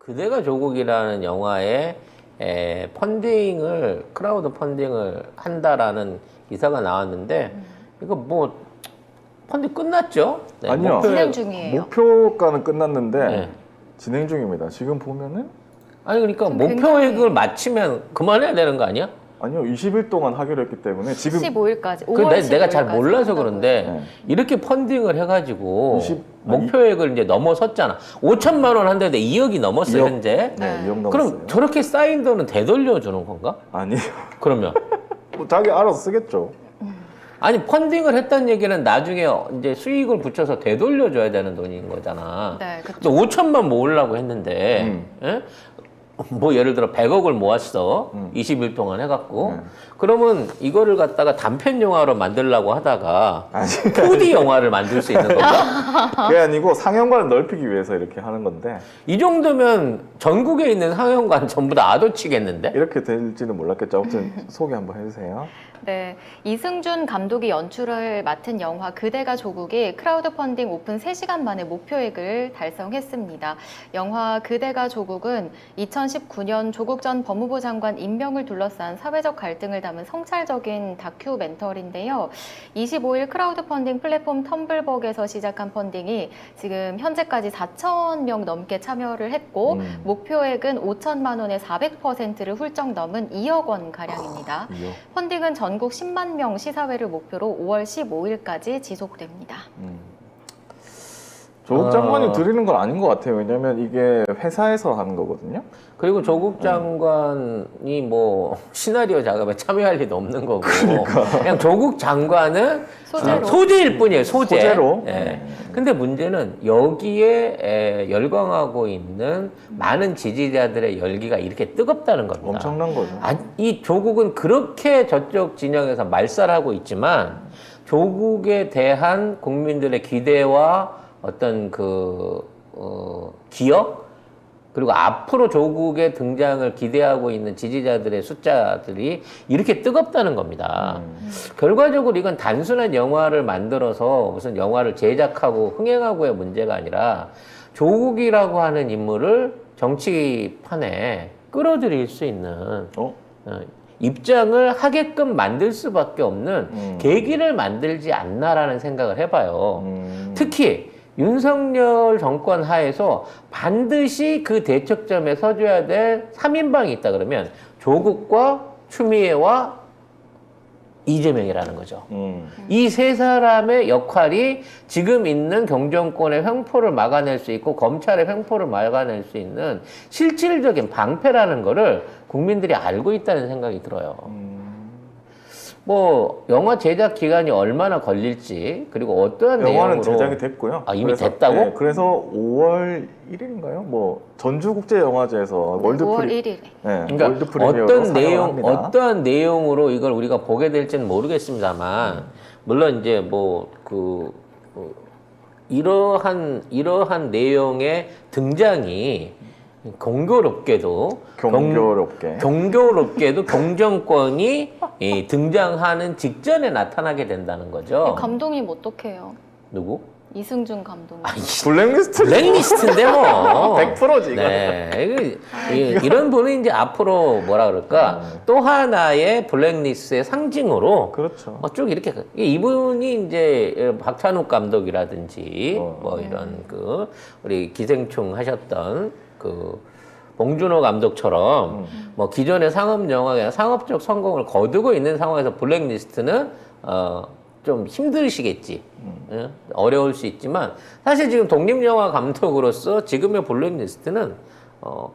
그대가 조국이라는 영화에 펀딩을 크라우드 펀딩을 한다라는 기사가 나왔는데 이거 뭐 펀딩 끝났죠? 네, 아니요. 진행 중이에요. 목표가는 끝났는데 네. 진행 중입니다. 지금 보면은 아니 그러니까 좀 목표액을 마치면 그만해야 되는 거 아니야? 아니요 20일 동안 하기로 했기 때문에 지금 15일까지. 그 내가 잘 몰라서 그런데 네. 이렇게 펀딩을 해가지고 20 목표액을 이제 넘어섰잖아. 5천만 원 한다는데 2억이 넘었어 2억. 현재. 네, 네. 2억 넘었어요. 그럼 저렇게 쌓인 돈은 되돌려주는 건가? 아니요. 그러면 뭐 자기 알아서 쓰겠죠. 아니 펀딩을 했다는 얘기는 나중에 이제 수익을 붙여서 되돌려줘야 되는 돈인 거잖아. 네, 그렇죠. 근데 5천만 모으려고 했는데 예? 뭐 예를 들어 100억을 모았어 20일 동안 해갖고 그러면 이거를 갖다가 단편 영화로 만들려고 하다가 아니 2D 영화를 만들 수 있는 건가? 그게 아니고 상영관을 넓히기 위해서 이렇게 하는 건데 이 정도면 전국에 있는 상영관 전부 다 아도치겠는데? 이렇게 될지는 몰랐겠죠. 아무튼 소개 한번 해주세요. 네, 이승준 감독이 연출을 맡은 영화 그대가 조국이 크라우드 펀딩 오픈 3시간 만에 목표액을 달성했습니다. 영화 그대가 조국은 2019년 조국 전 법무부 장관 임명을 둘러싼 사회적 갈등을 담은 성찰적인 다큐멘터리인데요. 25일 크라우드 펀딩 플랫폼 텀블벅에서 시작한 펀딩이 지금 현재까지 4천 명 넘게 참여를 했고 목표액은 5천만 원의 400%를 훌쩍 넘은 2억 원 가량입니다. 펀딩은 전국 10만 명 시사회를 목표로 5월 15일까지 지속됩니다. 조국 장관이 드리는 건 아닌 것 같아요. 왜냐면 이게 회사에서 하는 거거든요. 그리고 조국 장관이 뭐 시나리오 작업에 참여할 리도 없는 거고 그냥 조국 장관은 소재로. 소재일 뿐이에요. 소재로. 예. 근데 문제는 여기에 열광하고 있는 많은 지지자들의 열기가 이렇게 뜨겁다는 겁니다. 엄청난 거죠. 이 조국은 그렇게 저쪽 진영에서 말살하고 있지만 조국에 대한 국민들의 기대와 어떤 기억 그리고 앞으로 조국의 등장을 기대하고 있는 지지자들의 숫자들이 이렇게 뜨겁다는 겁니다. 결과적으로 이건 단순한 영화를 만들어서 무슨 영화를 제작하고 흥행하고의 문제가 아니라 조국이라고 하는 인물을 정치판에 끌어들일 수 있는 입장을 하게끔 만들 수밖에 없는 계기를 만들지 않나라는 생각을 해봐요. 특히 윤석열 정권 하에서 반드시 그 대척점에 서줘야 될 3인방이 있다 그러면 조국과 추미애와 이재명이라는 거죠. 이 세 사람의 역할이 지금 있는 경정권의 횡포를 막아낼 수 있고 검찰의 횡포를 막아낼 수 있는 실질적인 방패라는 거를 국민들이 알고 있다는 생각이 들어요. 뭐 영화 제작 기간이 얼마나 걸릴지 그리고 어떠한 영화는 내용으로 제작이 됐고요. 이미 그래서, 됐다고? 네, 그래서 5월 1일인가요? 뭐 전주국제영화제에서 월드 5월 프리 1일에. 네, 그러니까 월드 프리미어로 상영을 합니다. 어떠한 내용으로 이걸 우리가 보게 될지는 모르겠습니다만 물론 이제 이러한 내용의 등장이 경교롭게도 경정권이 등장하는 직전에 나타나게 된다는 거죠. 감독님 어떡해요? 누구? 이승준 감독님. 블랙리스트인데 뭐 100%지 이거. 네, 이런 분은 이제 앞으로 뭐라 그럴까 또 하나의 블랙리스트의 상징으로 그렇죠. 쭉 이렇게 이분이 이제 박찬욱 감독이라든지 뭐 이런 우리 기생충 하셨던 봉준호 감독처럼 뭐 기존의 상업 영화가 상업적 성공을 거두고 있는 상황에서 블랙리스트는 좀 힘드시겠지. 예? 어려울 수 있지만 사실 지금 독립영화 감독으로서 지금의 블랙리스트는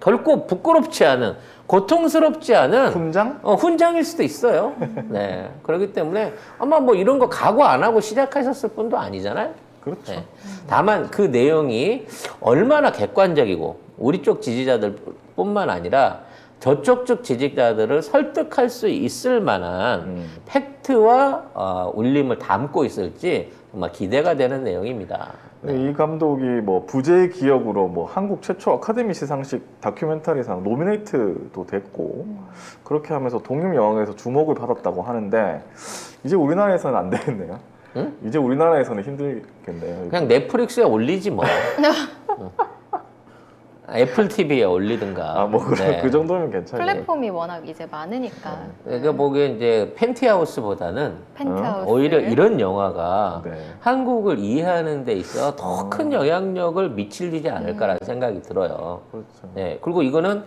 결코 부끄럽지 않은 고통스럽지 않은 훈장? 훈장일 수도 있어요. 네. 그렇기 때문에 아마 뭐 이런 거 각오 안 하고 시작하셨을 분도 아니잖아요. 그렇죠. 네. 다만 그 내용이 얼마나 객관적이고 우리 쪽 지지자들 뿐만 아니라 저쪽 쪽 지지자들을 설득할 수 있을 만한 팩트와 울림을 담고 있을지 정말 기대가 되는 내용입니다. 이 감독이 뭐 부재의 기억으로 뭐 한국 최초 아카데미 시상식 다큐멘터리상 노미네이트도 됐고 그렇게 하면서 독립영화에서 주목을 받았다고 하는데 이제 우리나라에서는 안 되겠네요. 응? 이제 우리나라에서는 힘들겠네요. 그냥 넷플릭스에 올리지 뭐. 애플 TV에 올리든가. 뭐 네. 그 정도면 괜찮아요. 플랫폼이 워낙 이제 많으니까. 그러니까 보기엔 이제 펜트하우스보다는 펜트하우스. 오히려 이런 영화가 네. 한국을 이해하는 데 있어 더 큰 영향력을 미치지 않을까라는 생각이 들어요. 그렇죠. 네. 그리고 이거는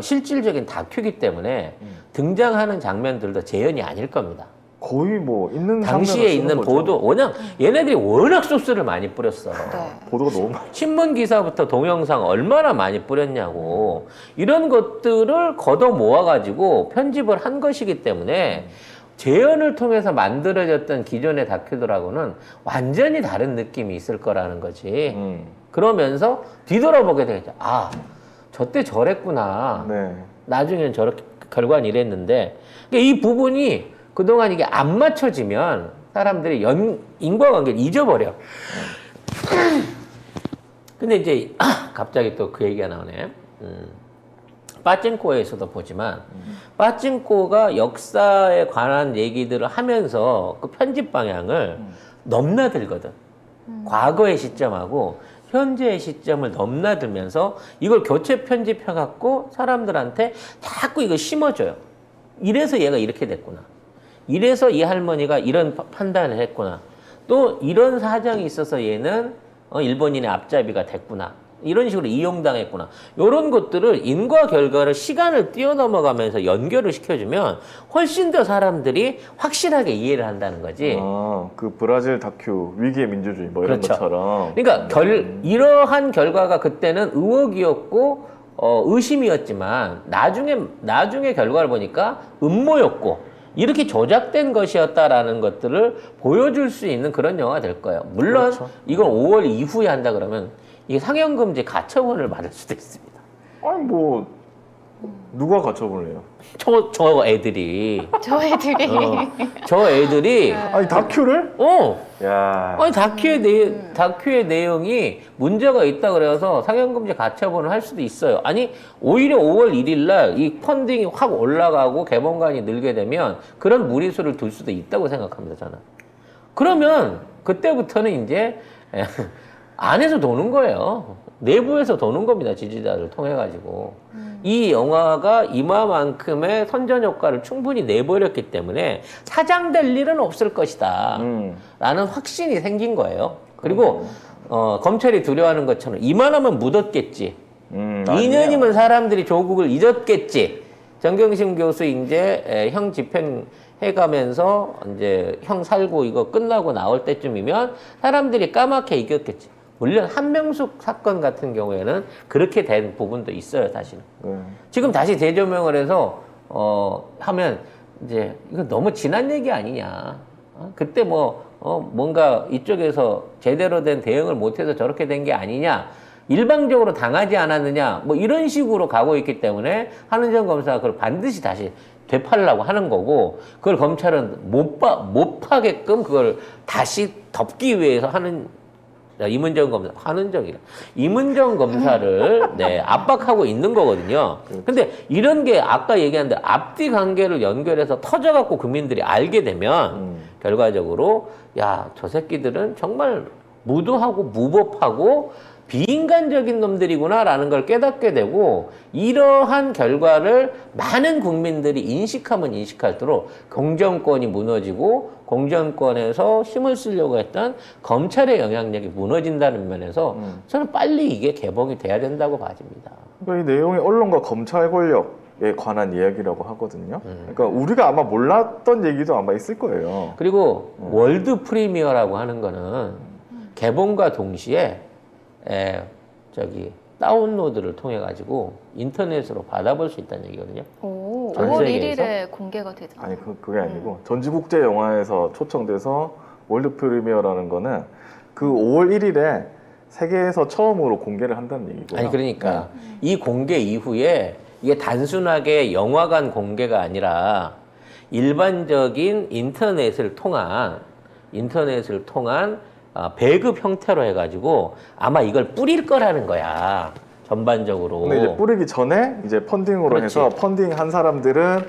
실질적인 다큐기 때문에 등장하는 장면들도 재현이 아닐 겁니다. 거의 뭐 있는 당시에 장면을 쓰는 있는 거죠. 보도, 워낙 얘네들이 워낙 소스를 많이 뿌렸어. 네. 보도가 너무 많. 신문 기사부터 동영상 얼마나 많이 뿌렸냐고. 이런 것들을 걷어 모아가지고 편집을 한 것이기 때문에 재현을 통해서 만들어졌던 기존의 다큐들하고는 완전히 다른 느낌이 있을 거라는 거지. 그러면서 뒤돌아보게 되겠죠. 아, 저때 저랬구나. 네. 나중에는 저렇게 결과는 이랬는데. 그러니까 이 부분이 그동안 이게 안 맞춰지면 사람들이 인과관계를 잊어버려. 근데 이제 갑자기 또 그 얘기가 나오네. 빠찡코에서도 보지만 빠찡코가 역사에 관한 얘기들을 하면서 그 편집 방향을 넘나들거든. 과거의 시점하고 현재의 시점을 넘나들면서 이걸 교체 편집해갖고 사람들한테 자꾸 이거 심어줘요. 이래서 얘가 이렇게 됐구나. 이래서 이 할머니가 이런 판단을 했구나. 또 이런 사정이 있어서 얘는 일본인의 앞잡이가 됐구나. 이런 식으로 이용당했구나. 이런 것들을 인과 결과를 시간을 뛰어넘어가면서 연결을 시켜주면 훨씬 더 사람들이 확실하게 이해를 한다는 거지. 그 브라질 다큐 위기의 민주주의 뭐 이런 그렇죠. 것처럼. 그러니까 이러한 결과가 그때는 의혹이었고 의심이었지만 나중에 결과를 보니까 음모였고 이렇게 조작된 것이었다라는 것들을 보여줄 수 있는 그런 영화가 될 거예요. 물론 그렇죠. 이걸 5월 이후에 한다 그러면 이게 상영금지 가처분을 받을 수도 있습니다. 아니 뭐 누가 가처분을 해요? 저 애들이 저 애들이. 저 애들이 아니 다큐를? 야. 아니 다큐의 내용이 문제가 있다 그래서 상영금지 가처분을 할 수도 있어요. 아니 오히려 5월 1일 날 이 펀딩이 확 올라가고 개봉관이 늘게 되면 그런 무리수를 둘 수도 있다고 생각합니다. 저는. 그러면 그때부터는 이제 안에서 도는 거예요. 내부에서 도는 겁니다. 지지자를 통해 가지고. 이 영화가 이마만큼의 선전 효과를 충분히 내버렸기 때문에 사장될 일은 없을 것이다. 라는 확신이 생긴 거예요. 그리고 검찰이 두려워하는 것처럼 이만하면 묻었겠지. 2년이면 사람들이 조국을 잊었겠지. 정경심 교수 이제 형 집행해가면서 이제 형 살고 이거 끝나고 나올 때쯤이면 사람들이 까맣게 잊었겠지. 물론 한명숙 사건 같은 경우에는 그렇게 된 부분도 있어요, 사실은. 지금 다시 재조명을 해서 하면 이제 이거 너무 지난 얘기 아니냐. 그때 뭔가 이쪽에서 제대로 된 대응을 못해서 저렇게 된 게 아니냐. 일방적으로 당하지 않았느냐. 뭐 이런 식으로 가고 있기 때문에 한은정 검사가 그걸 반드시 다시 되팔려고 하는 거고, 그걸 검찰은 못 파게끔 그걸 다시 덮기 위해서 하는. 이문정 검사, 이문정 검사를 압박하고 있는 거거든요. 근데 이런 게 아까 얘기한 앞뒤 관계를 연결해서 터져갖고 국민들이 알게 되면 결과적으로 야, 저 새끼들은 정말 무도하고 무법하고 비인간적인 놈들이구나라는 걸 깨닫게 되고, 이러한 결과를 많은 국민들이 인식하면 인식할수록 공정권이 무너지고 공정권에서 힘을 쓰려고 했던 검찰의 영향력이 무너진다는 면에서 저는 빨리 이게 개봉이 돼야 된다고 봐집니다. 그러니까 이 내용이 언론과 검찰 권력에 관한 이야기라고 하거든요. 그러니까 우리가 아마 몰랐던 얘기도 아마 있을 거예요. 그리고 월드 프리미어라고 하는 거는 개봉과 동시에 다운로드를 통해 가지고 인터넷으로 받아볼 수 있다는 얘기거든요. 오, 전 5월 세계에서? 1일에 공개가 되잖아요. 아니 그게 아니고 전지국제영화에서 초청돼서 월드 프리미어라는 거는 그 5월 1일에 세계에서 처음으로 공개를 한다는 얘기고요. 아니 그러니까 이 공개 이후에 이게 단순하게 영화관 공개가 아니라 일반적인 인터넷을 통한 배급 형태로 해가지고 아마 이걸 뿌릴 거라는 거야, 전반적으로. 근데 이제 뿌리기 전에 이제 펀딩으로 그렇지. 해서 펀딩한 사람들은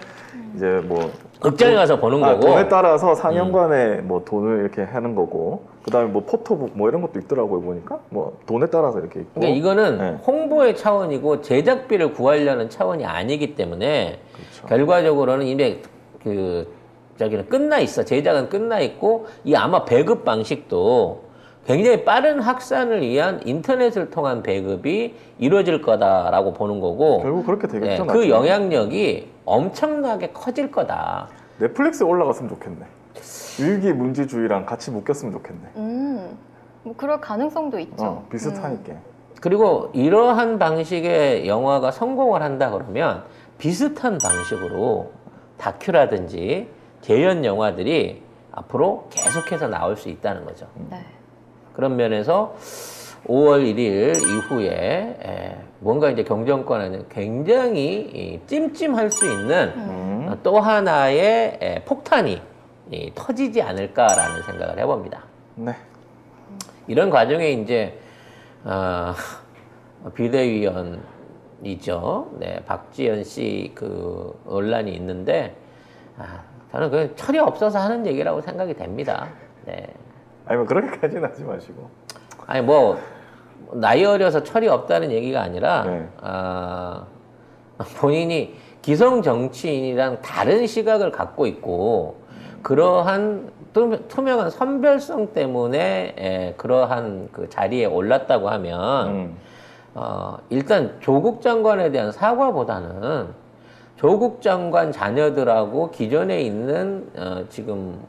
이제 뭐 극장에 가서 보는 거고. 돈에 따라서 상영관에 뭐 돈을 이렇게 하는 거고, 그다음에 뭐 포토북 뭐 이런 것도 있더라고요 보니까 뭐 돈에 따라서 이렇게 있고. 그러니까 이거는 네. 홍보의 차원이고 제작비를 구하려는 차원이 아니기 때문에 그렇죠. 결과적으로는 이미 저기는 끝나 있어. 제작은 끝나 있고 이 아마 배급 방식도 굉장히 빠른 확산을 위한 인터넷을 통한 배급이 이루어질 거다라고 보는 거고 결국 그렇게 되겠죠. 그 나중에. 영향력이 엄청나게 커질 거다. 넷플릭스에 올라갔으면 좋겠네. 일기 문지주의랑 같이 묶였으면 좋겠네. 뭐 그럴 가능성도 있죠. 비슷하니까. 그리고 이러한 방식의 영화가 성공을 한다 그러면 비슷한 방식으로 다큐라든지 재현 영화들이 앞으로 계속해서 나올 수 있다는 거죠. 네. 그런 면에서 5월 1일 이후에 뭔가 이제 경정권에는 굉장히 찜찜할 수 있는 또 하나의 폭탄이 터지지 않을까라는 생각을 해봅니다. 네. 이런 과정에 이제 비대위원이죠. 네, 박지원 씨 그 논란이 있는데 저는 그 철이 없어서 하는 얘기라고 생각이 됩니다. 네. 아니 뭐 그렇게까지는 하지 마시고. 아니 뭐 나이 어려서 철이 없다는 얘기가 아니라 네. 본인이 기성 정치인이랑 다른 시각을 갖고 있고 그러한 투명한 선별성 때문에 그러한 그 자리에 올랐다고 하면 일단 조국 장관에 대한 사과보다는 조국 장관 자녀들하고 기존에 있는 지금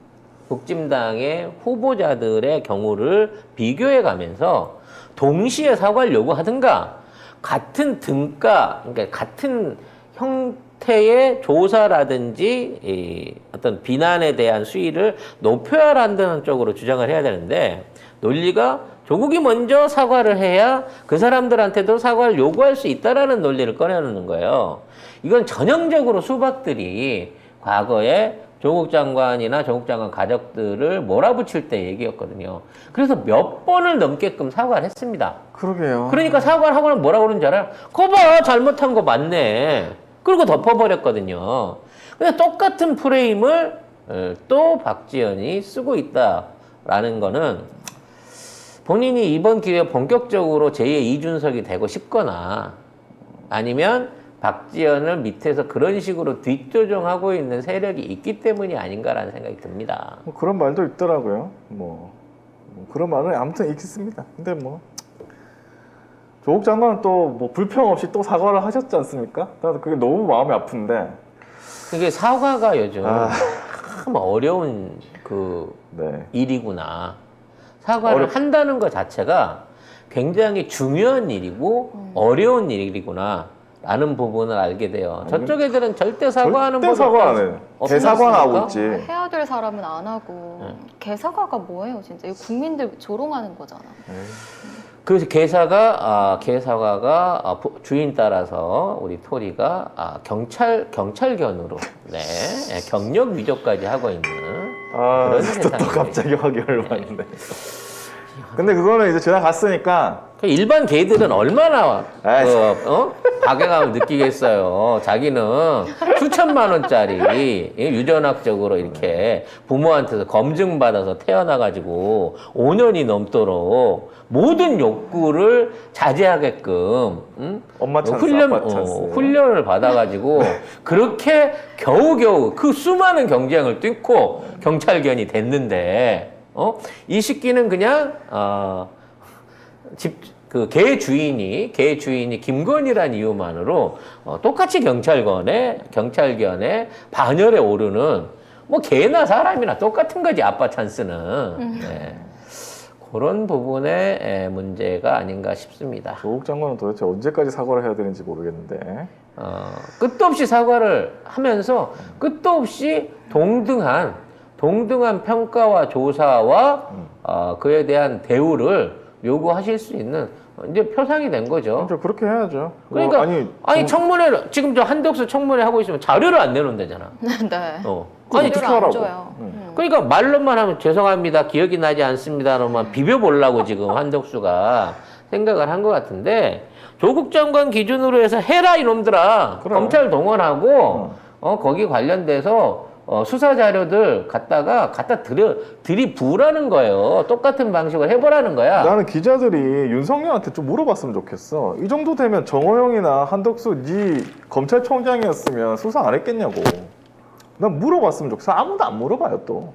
국진당의 후보자들의 경우를 비교해 가면서 동시에 사과를 요구하든가 같은 등가, 그러니까 같은 형태의 조사라든지 어떤 비난에 대한 수위를 높여야 한다는 쪽으로 주장을 해야 되는데 논리가 조국이 먼저 사과를 해야 그 사람들한테도 사과를 요구할 수 있다라는 논리를 꺼내놓는 거예요. 이건 전형적으로 수박들이 과거에 조국 장관이나 조국 장관 가족들을 몰아붙일 때 얘기였거든요. 그래서 몇 번을 넘게끔 사과를 했습니다. 그러게요. 그러니까 사과를 하고는 뭐라고 그러는지 알아요? 거 봐, 잘못한 거 맞네. 그리고 덮어버렸거든요. 근데 똑같은 프레임을 또 박지원이 쓰고 있다라는 거는 본인이 이번 기회에 본격적으로 제2의 이준석이 되고 싶거나 아니면 박지원을 밑에서 그런 식으로 뒷조정하고 있는 세력이 있기 때문이 아닌가라는 생각이 듭니다. 뭐 그런 말도 있더라고요. 뭐 그런 말은 아무튼 있겠습니다. 근데 뭐 조국 장관은 또 뭐 불평 없이 또 사과를 하셨지 않습니까? 나도 그게 너무 마음이 아픈데. 그게 사과가 요즘 참 어려운 네. 일이구나. 사과를 한다는 것 자체가 굉장히 중요한 일이고 어려운 일이구나. 라는 부분을 알게 돼요. 저쪽 애들은 절대 사과하는 절대 사과 안 해요. 대사과는 하고 있지. 해야 될 사람은 안 하고 개사과가 뭐예요, 진짜? 이거 국민들 조롱하는 거잖아. 그래서 개사과가 주인 따라서 우리 토리가 경찰견으로 경력 위조까지 하고 있는 그런 또 세상이 갑자기 하기 열받는데. 근데 그거는 이제 지나갔으니까. 일반 개들은 얼마나 박애감을 느끼겠어요. 자기는 수천만 원짜리 유전학적으로 이렇게 부모한테서 검증받아서 태어나가지고 5년이 넘도록 모든 욕구를 자제하게끔 엄마 찬스, 아빠 찬스. 훈련을 받아가지고 그렇게 겨우겨우 그 수많은 경쟁을 뚫고 경찰견이 됐는데 이 새끼는 그냥 개 주인이 김건희란 이유만으로 똑같이 경찰견에 반열에 오르는 뭐 개나 사람이나 똑같은 거지 아빠 찬스는 네. 그런 부분의 문제가 아닌가 싶습니다. 조국 장관은 도대체 언제까지 사과를 해야 되는지 모르겠는데. 끝도 없이 사과를 하면서 끝도 없이 동등한 평가와 조사와 그에 대한 대우를 요구하실 수 있는 이제 표상이 된 거죠. 그렇게 해야죠. 그러니까 아니 청문회 지금 저 한덕수 청문회 하고 있으면 자료를 안 내놓는다잖아. 네. 아니 어떻게 하라고? 그러니까 말로만 하면 죄송합니다, 기억이 나지 않습니다로만 비벼보려고 지금 한덕수가 생각을 한 것 같은데 조국 장관 기준으로 해서 해라 이놈들아. 그럼. 검찰 동원하고 거기 관련돼서 수사 자료들 갖다 들이부으라는 거예요. 똑같은 방식으로 해보라는 거야. 나는 기자들이 윤석열한테 좀 물어봤으면 좋겠어. 이 정도 되면 정호영이나 한덕수 네 검찰총장이었으면 수사 안 했겠냐고. 난 물어봤으면 좋겠어. 아무도 안 물어봐요 또.